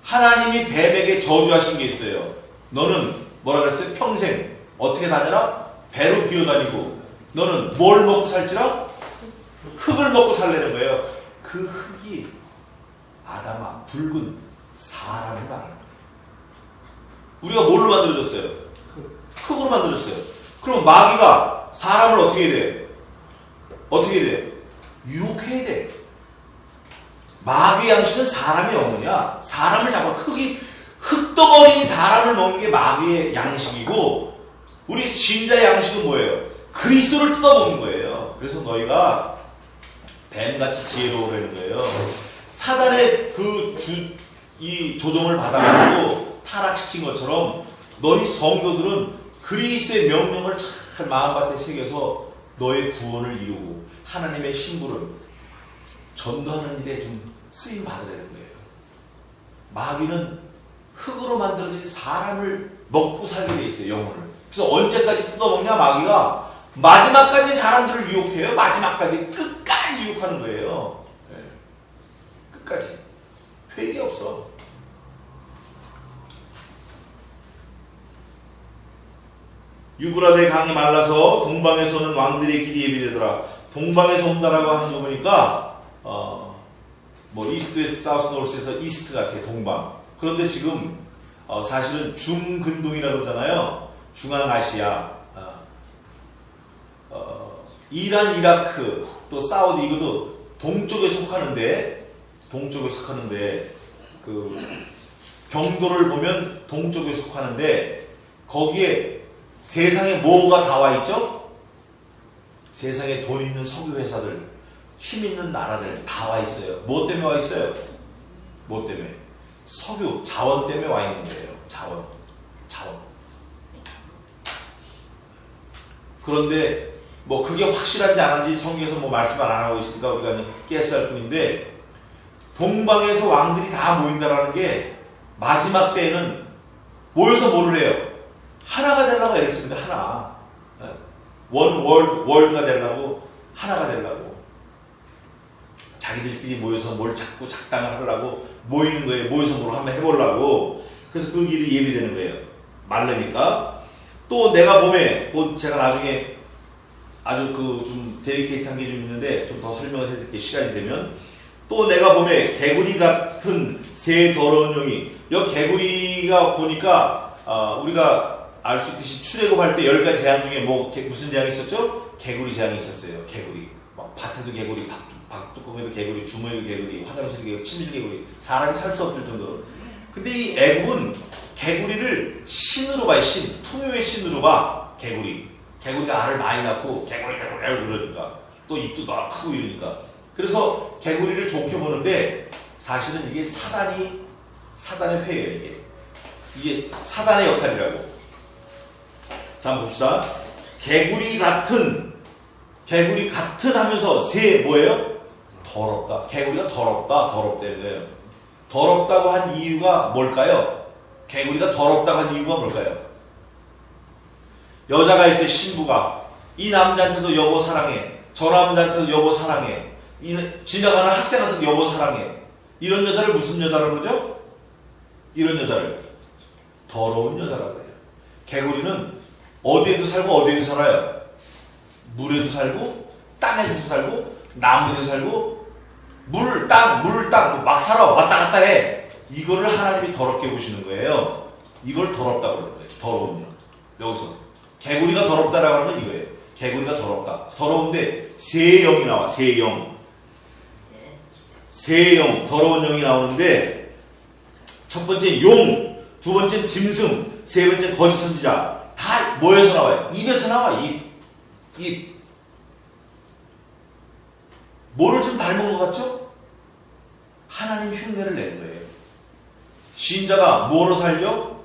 하나님이 뱀에게 저주하신 게 있어요. 너는 뭐라 그랬어요? 평생 어떻게 다녀라? 배로 기어다니고 너는 뭘 먹고 살지라? 흙을 먹고 살라는 거예요. 그 흙이 아담아 붉은 사람을 말하는 거예요. 우리가 뭘로 만들어졌어요? 흙으로 만들어졌어요. 그럼 마귀가 사람을 어떻게 해야 돼? 어떻게 돼요? 유혹해야 돼. 마귀의 양식은 사람의 영혼이야. 사람을 잡아 흙덩어리인 사람을 먹는 게 마귀의 양식이고, 우리 신자의 양식은 뭐예요? 그리스도를 뜯어먹는 거예요. 그래서 너희가 뱀같이 지혜로우라는 거예요. 사단의 이 조종을 받아가지고 타락시킨 것처럼 너희 성도들은 그리스도의 명령을 잘 마음밭에 새겨서 너의 구원을 이루고 하나님의 신부를 전도하는 일에 좀 쓰임 받으라는 거예요. 마귀는 흙으로 만들어진 사람을 먹고 살게 돼 있어요. 영혼을. 그래서 언제까지 뜯어먹냐? 마귀가 마지막까지 사람들을 유혹해요. 마지막까지 끝까지 유혹하는 거예요. 네. 끝까지. 회개 없어. 유브라데 강이 말라서 동방에서 오는 왕들의 길이 예비되더라. 동방에서 온다라고 하는 거 보니까 이스트, 웨스트, 사우스, 노스에서 이스트 같아. 동방. 그런데 지금 사실은 중근동이라고 그러잖아요. 중앙아시아, 이란, 이라크, 또 사우디, 이것도 동쪽에 속하는데 그 경도를 보면 동쪽에 속하는데 거기에 세상에 뭐가 다 와 있죠? 세상에 돈 있는 석유 회사들, 힘 있는 나라들 다 와 있어요. 뭐 때문에 와 있어요? 뭐 때문에? 석유, 자원 때문에 와 있는 거예요. 자원. 그런데 뭐 그게 확실한지 안 한지 성경에서 뭐 말씀을 안 하고 있으니까 우리가 그냥 깨스할 뿐인데, 동방에서 왕들이 다 모인다라는 게 마지막 때에는 모여서 뭐를 해요? 하나가 되려고 애를 씁니다. 하나. 월드가 되려고, 하나가 되려고. 자기들끼리 모여서 뭘 자꾸 작당을 하려고 모이는 거예요. 모여서 뭘 한번 해보려고. 그래서 그 길이 예비되는 거예요. 말르니까. 또 내가 봄에, 곧 제가 나중에 아주 그 좀 데리케이트한 게 좀 있는데 좀 더 설명을 해드릴게요. 시간이 되면. 또 내가 봄에 개구리 같은 새 더러운 영이, 여 개구리가 보니까 우리가 알 수 있듯이 출애굽할 때 10가지 재앙 중에 무슨 재앙이 있었죠? 개구리 재앙이 있었어요. 개구리. 막 밭에도 개구리, 밭뚜껑에도 개구리, 주머니에도 개구리, 화장실에도 개구리, 침실 개구리, 사람이 살 수 없을 정도로. 근데 이 애국은 개구리를 신으로 봐요. 신. 풍요의 신으로 봐. 개구리. 개구리가 알을 많이 낳고 개구리 그러니까 또 입도 크고 이러니까. 그래서 개구리를 좋게 보는데 사실은 이게 사단의 회예요. 이게 사단의 역할이라고. 자, 한번 봅시다. 개구리 같은 하면서 새 뭐예요? 더럽다. 개구리가 더럽다는 거예요. 더럽다고 한 이유가 뭘까요? 개구리가 더럽다고 한 이유가 뭘까요? 여자가 있어요. 신부가. 이 남자한테도 여보 사랑해. 저 남자한테도 여보 사랑해. 지나가는 학생한테도 여보 사랑해. 이런 여자를 무슨 여자라고 그러죠? 이런 여자를 더러운 여자라고 그래요. 개구리는 어디에도 살고 어디에도 살아요. 물에도 살고 땅에도 살고 나무에도 살고 물, 땅 막 살아. 왔다 갔다 해. 이거를 하나님이 더럽게 보시는 거예요. 이걸 더럽다고 그러는 거예요. 더러운 영. 여기서 개구리가 더럽다라고 하는 건 이거예요. 개구리가 더럽다. 더러운데 새 영이 나와. 새 영, 더러운 영이 나오는데, 첫 번째 용, 두 번째 짐승, 세 번째 거짓 선지자. 다 뭐에서 나와요? 입에서 나와. 입. 뭐를 좀 닮은 것 같죠? 하나님 흉내를 내는 거예요. 신자가 뭐로 살죠?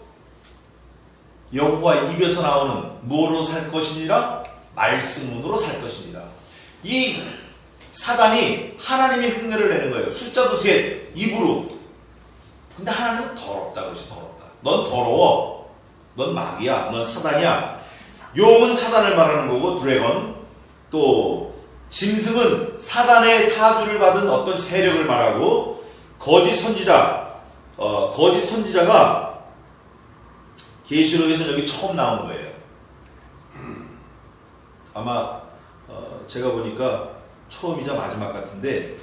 여호와 입에서 나오는 뭐로 살 것이니라? 말씀으로 살 것이니라. 이 사단이 하나님의 흉내를 내는 거예요. 숫자도 셋, 입으로. 근데 하나님은 더럽다. 그것이 더럽다. 넌 더러워. 넌 마귀야. 넌 사단이야. 용은 사단을 말하는 거고, 드래곤. 또 짐승은 사단의 사주를 받은 어떤 세력을 말하고, 거짓 선지자가 계시록에서 여기 처음 나온 거예요. 아마 제가 보니까 처음이자 마지막 같은데,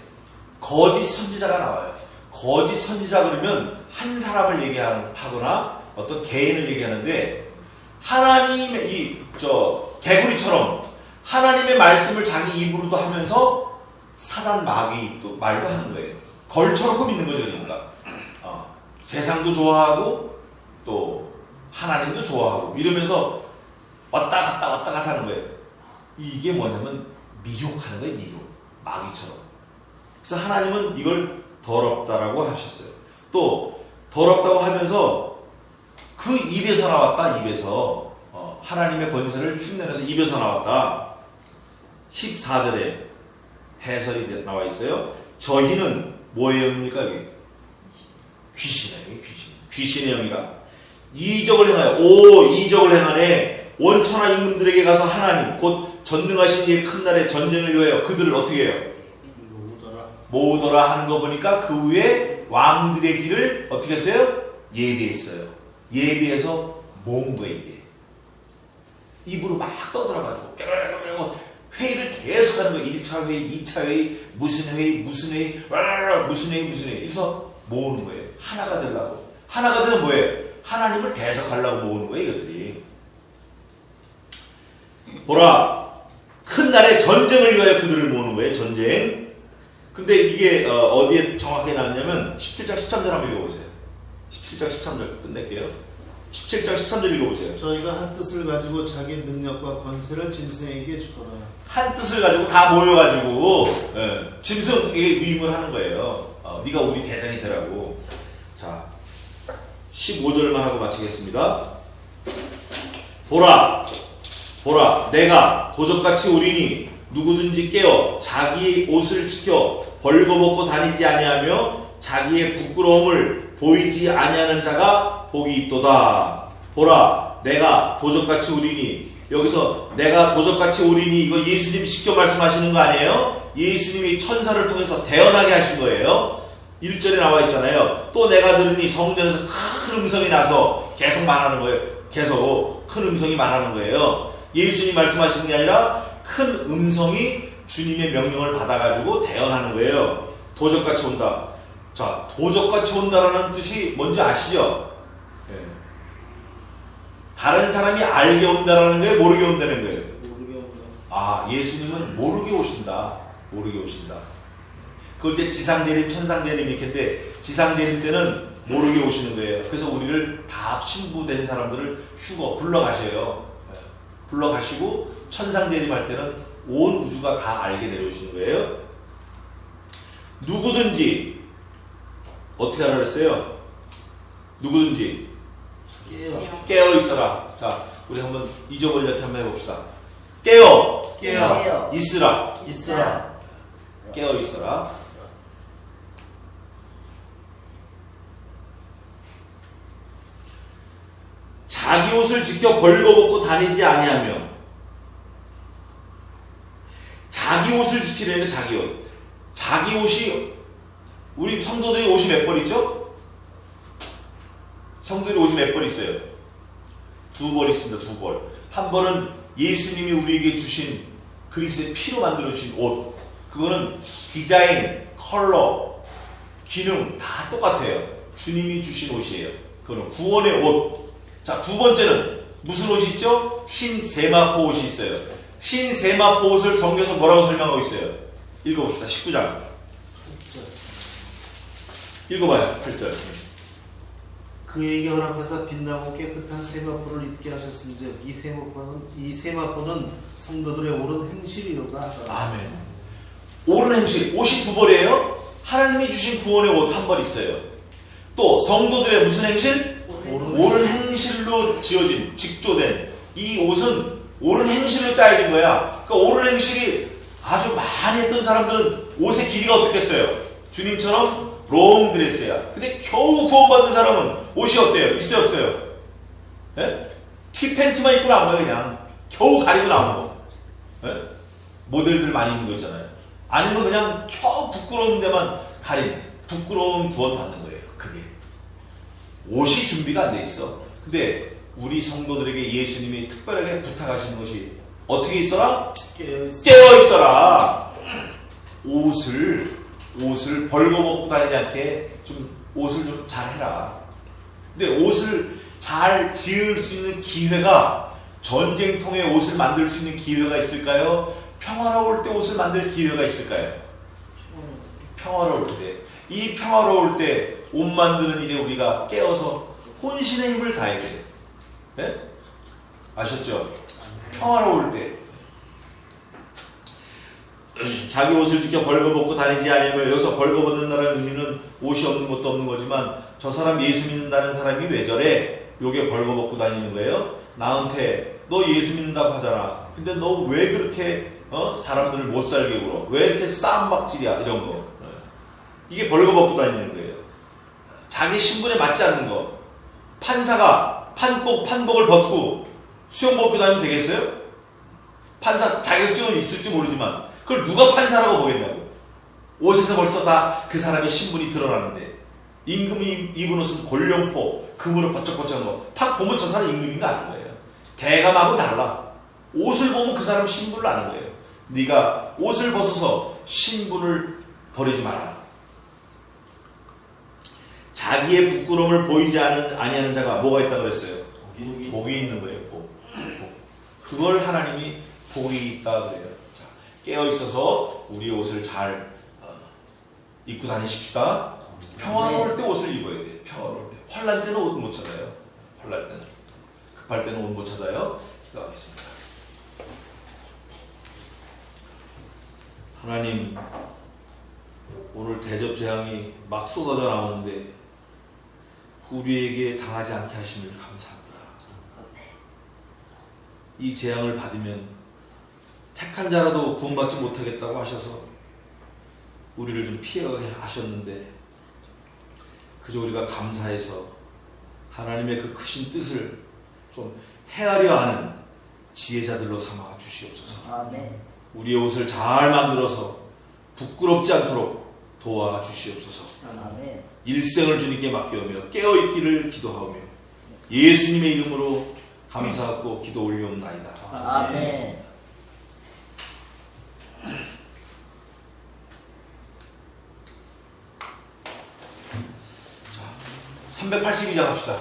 거짓 선지자가 나와요. 거짓 선지자 그러면 한 사람을 얘기하거나 어떤 개인을 얘기하는데, 하나님의 개구리처럼 하나님의 말씀을 자기 입으로도 하면서 사단 마귀 말도 하는 거예요. 걸쳐놓고 믿는 거죠. 그러니까 세상도 좋아하고 또 하나님도 좋아하고 이러면서 왔다 갔다 하는 거예요. 이게 뭐냐면 미혹하는 거예요. 미혹. 마귀처럼. 그래서 하나님은 이걸 더럽다라고 하셨어요. 또 더럽다고 하면서 그 입에서 나왔다. 입에서 하나님의 권세를 흉내내서 입에서 나왔다. 14절에 해설이 나와 있어요. 저희는 뭐의 영입니까? 귀신의 영이라. 이적을 행하네. 원천하 임금들에게 가서 하나님 곧 전능하신 이의 큰 날에 전쟁을 위하여 그들을 어떻게 해요? 모으더라 하는 거 보니까 그 위에 왕들의 길을 어떻게 했어요? 예비했어요. 예비해서 모은 거예요. 이게 입으로 막 떠들어가지고 회의를 계속 하는 거예요. 1차 회의, 2차 회의, 무슨 회의. 그래서 모으는 거예요. 하나가 되려고. 하나가 되면 뭐예요? 하나님을 대적하려고 모으는 거예요. 이것들이. 보라, 큰 날에 전쟁을 위하여 그들을 모으는 거예요. 전쟁. 근데 이게 어디에 정확하게 나왔냐면 17장 13절 한번 읽어보세요. 17장 13절 끝낼게요. 17장 13절 읽어보세요. 저희가 한 뜻을 가지고 자기 능력과 권세를 짐승에게 주더라. 한 뜻을 가지고 다 모여가지고 짐승에게 위임을 하는 거예요. 네가 우리 대장이 되라고. 자, 15절만 하고 마치겠습니다. 보라 보라, 내가 도적같이 오리니 누구든지 깨어 자기 옷을 지켜 벌거벗고 다니지 아니하며 자기의 부끄러움을 보이지 아니하는 자가 복이 있도다. 보라, 내가 도적같이 오리니, 여기서 내가 도적같이 오리니 이거 예수님이 직접 말씀하시는 거 아니에요? 예수님이 천사를 통해서 대언하게 하신 거예요. 1절에 나와 있잖아요. 또 내가 들으니 성전에서 큰 음성이 나서 계속 말하는 거예요. 계속 큰 음성이 말하는 거예요. 예수님이 말씀하시는 게 아니라 큰 음성이 주님의 명령을 받아가지고 대언하는 거예요. 도적같이 온다. 자, 도적같이 온다라는 뜻이 뭔지 아시죠? 예. 다른 사람이 알게 온다라는 거예요? 모르게 온다는 거예요? 모르게 온다. 아, 예수님은 모르게 오신다. 모르게 오신다. 그걸 때 지상재림, 천상재림 이렇게 했는데 지상재림 때는 모르게 오시는 거예요. 그래서 우리를 다 신부된 사람들을 불러가셔요. 예. 불러가시고 천상재림 할 때는 온 우주가 다 알게 내려오시는 거예요. 누구든지 어떻게 하라 그랬어요? 누구든지 깨어 있어라. 자, 우리 한번 잊어버리지 한번 해봅시다. 깨어 있으라. 깨어 있어라. 자기 옷을 지켜 벌거벗고 다니지 아니하며, 자기 옷을 지키려면 자기 옷. 자기 옷이, 우리 성도들이 옷이 몇 벌 있죠? 성도들이 옷이 몇 벌 있어요? 2벌 있습니다. 2벌. 한 벌은 예수님이 우리에게 주신 그리스도의 피로 만들어 주신 옷. 그거는 디자인, 컬러, 기능 다 똑같아요. 주님이 주신 옷이에요. 그거는 구원의 옷. 자, 두 번째는 무슨 옷이 있죠? 흰 세마포 옷이 있어요. 흰 세마포 옷을 성경에서 뭐라고 설명하고 있어요? 읽어봅시다. 19장. 읽어봐요. 8절. 그에게 허락하사 빛나고 깨끗한 세마포를 입게 하셨은즉 이 세마포는 성도들의 옳은 행실이로다. 아멘. 옳은 행실. 옷이 2벌이에요. 하나님이 주신 구원의 옷 1벌 있어요. 또 성도들의 무슨 행실? 옳은 행실로 지어진, 직조된 이 옷은 옳은 행실로 짜여진 거야. 그러니까 옳은 행실이 아주 많이 했던 사람들은 옷의 길이가 어떻겠어요? 주님처럼 롱드레스야. 근데 겨우 구원받은 사람은 옷이 어때요? 있어요, 없어요? 예? 티팬티만 입고 나온 거야, 그냥. 겨우 가리고 나온 거. 예? 모델들 많이 입는 거 있잖아요. 아니면 그냥 겨우 부끄러운 데만 가린, 부끄러운 구원 받는 거예요. 그게. 옷이 준비가 안 돼 있어. 근데 우리 성도들에게 예수님이 특별하게 부탁하시는 것이 어떻게 있어라? 깨어 있어라. 옷을 벌거벗고 다니지 않게 좀 옷을 좀 잘 해라. 근데 옷을 잘 지을 수 있는 기회가, 전쟁통에 옷을 만들 수 있는 기회가 있을까요? 평화로울 때 옷을 만들 기회가 있을까요? 평화로울 때. 이 평화로울 때 옷 만드는 일에 우리가 깨어서 혼신의 힘을 다해야 돼요. 네? 아셨죠? 평화로울 때. 자기 옷을 지켜 벌거벗고 다니지 아니하며, 여기서 벌거벗는다는 의미는 옷이 없는 것도 없는 거지만 저 사람 예수 믿는다는 사람이 왜 저래? 요게 벌거벗고 다니는 거예요. 나한테 너 예수 믿는다고 하잖아. 근데 너 왜 그렇게 사람들을 못 살게 굴어? 왜 이렇게 쌈박질이야? 이런 거. 이게 벌거벗고 다니는 거예요. 자기 신분에 맞지 않는 거. 판사가 판복을 벗고 수영복을 다니면 되겠어요? 판사 자격증은 있을지 모르지만 그걸 누가 판사라고 보겠냐고. 옷에서 벌써 다 그 사람의 신분이 드러나는데, 임금이 입은 옷은 골룡포, 금으로 번쩍번쩍한 거. 딱 보면 저 사람 임금인가 아는 거예요. 대감하고 달라. 옷을 보면 그 사람 신분을 아는 거예요. 네가 옷을 벗어서 신분을 버리지 마라. 자기의 부끄러움을 보이지 아니하는 자가 뭐가 있다고 그랬어요? 복이 있는 거예요. 복. 그걸 하나님이 복이 있다 그래요. 자, 깨어 있어서 우리의 옷을 잘 입고 다니십시다. 평화로울 때 옷을 입어야 돼요. 평화로울 때. 환난 때는 옷 못 찾아요. 환난 때는. 급할 때는 옷 못 찾아요. 기도하겠습니다. 하나님, 오늘 대접 재앙이 막 쏟아져 나오는데 우리에게 당하지 않게 하심을 감사합니다. 이 재앙을 받으면 택한 자라도 구원받지 못하겠다고 하셔서 우리를 좀 피하게 하셨는데 그저 우리가 감사해서 하나님의 그 크신 뜻을 좀 헤아려 하는 지혜자들로 삼아 주시옵소서. 아멘. 우리의 옷을 잘 만들어서 부끄럽지 않도록 도와 주시옵소서. 아멘. 일생을 주님께 맡겨오며 깨어있기를 기도하오며 예수님의 이름으로 감사하고 기도 올리옵나이다. 아멘. 382장 합시다.